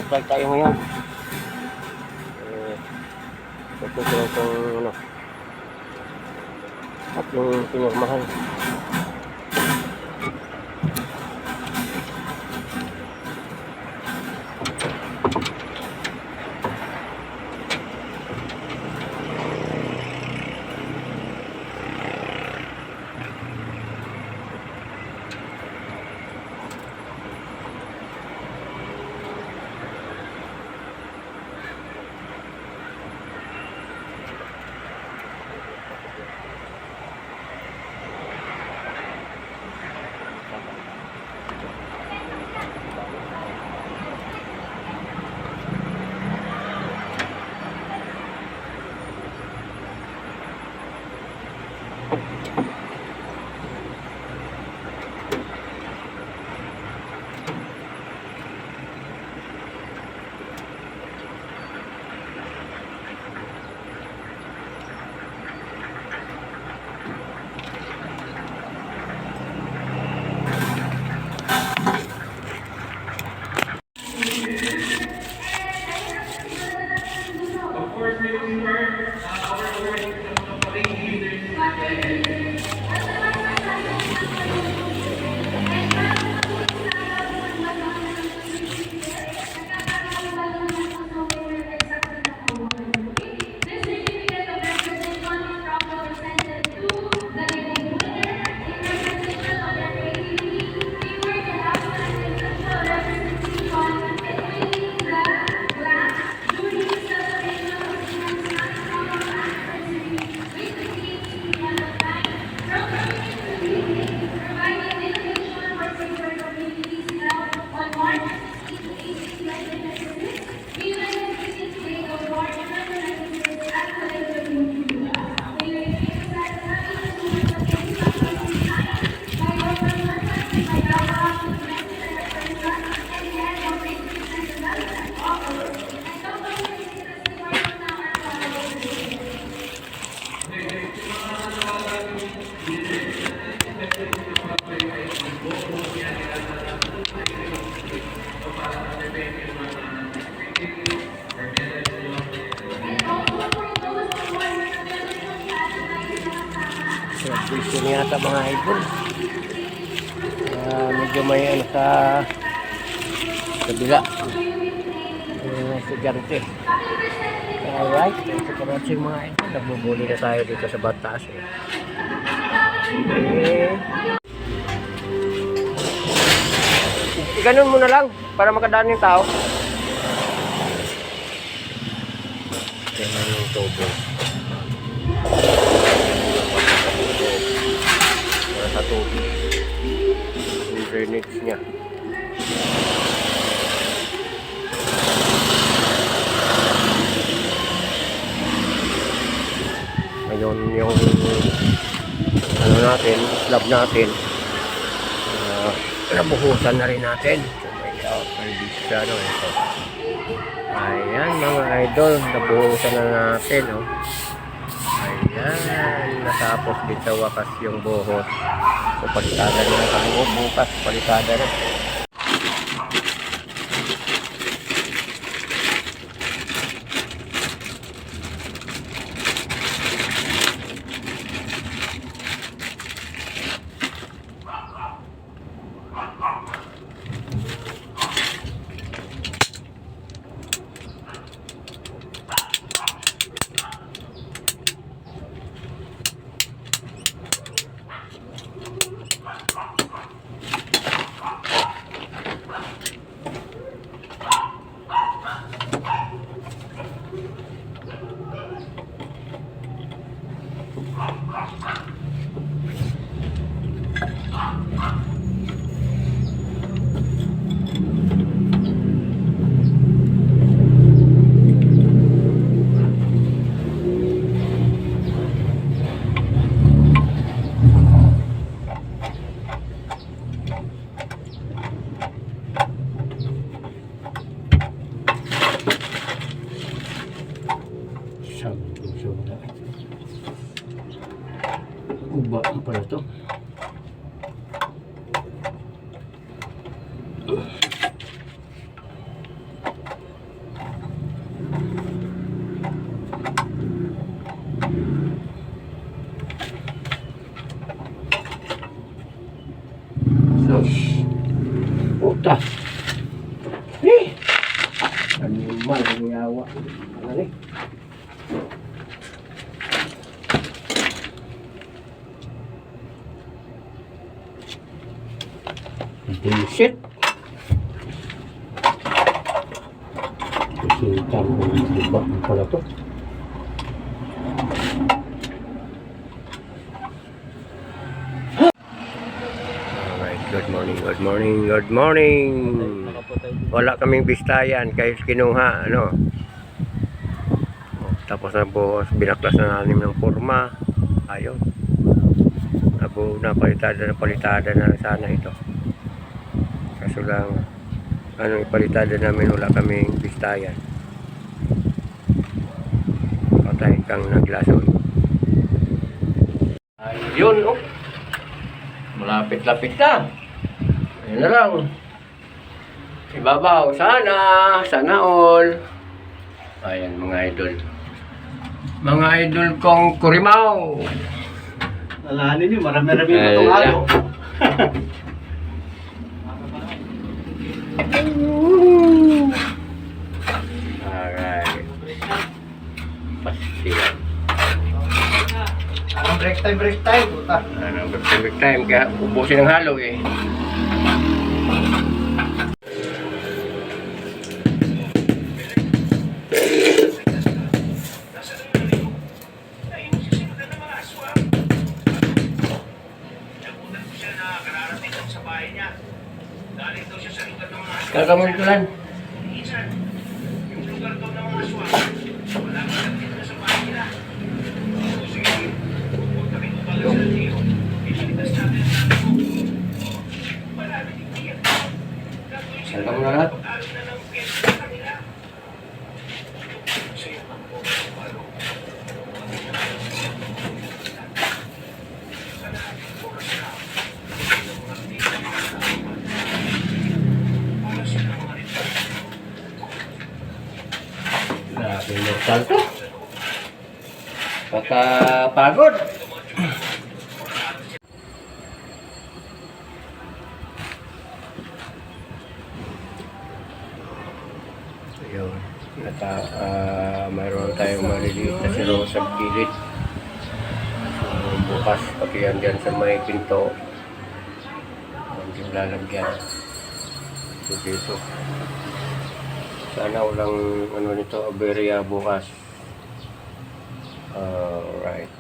mag-vlog tayo ngayon. Ito itong ano, ating pinirmahan. Gusto niya yata mga idol. Medyo may ano sa kabila. Estudyante. Alright. So kamatsi mga idol. Nagbubuli na tayo dito sa Batas. Ganun mo na lang para makadaan yung tao. Ganun yung tubo. Sa tubig yung drainage niya. Ngayon yung ano natin, slab natin, nabuhusan na rin natin. So may service siya, no? Ito. Ayan mga idol, nabuhusan na natin, no? Ayan, natapos din sa wakas yung buhos. So palisada na tayo bukas, palisada na. Ubaan pala ito. puta. Eh! Animal, ang yawa. Ano ni? Bullshit. Kita mo diba? Ano pala to? Alright, good morning, good morning, good morning. Wala kaming bistayan kahit kinuha, ano. Tapos na buhos, binaklas na namin ng forma. Ayun. Palitada na sana ito. Kaso lang, ipalitada namin, wala kaming bistayan. Patay kang naglason. Ayun, oh. Malapit-lapit na. Ayun na lang. Ibabaw, sana all. Ayan, mga idol. Mga idol kong kurimaw. Alahanin nyo, marami-rami na itong halo. Alright. Pastilan. Break time, puta. Break time, kaya ubusin ng halo eh. Kakamuntulan. Salta mo na lahat. Grabe mo salto. Pagkapagod. Ayun. Mayroon tayong maliliit na siro sa gilid. So, bukas pati yan dyan sa may pinto. Yung lalagyan. So, dito. Sana walang nito, aberya bukas. Alright.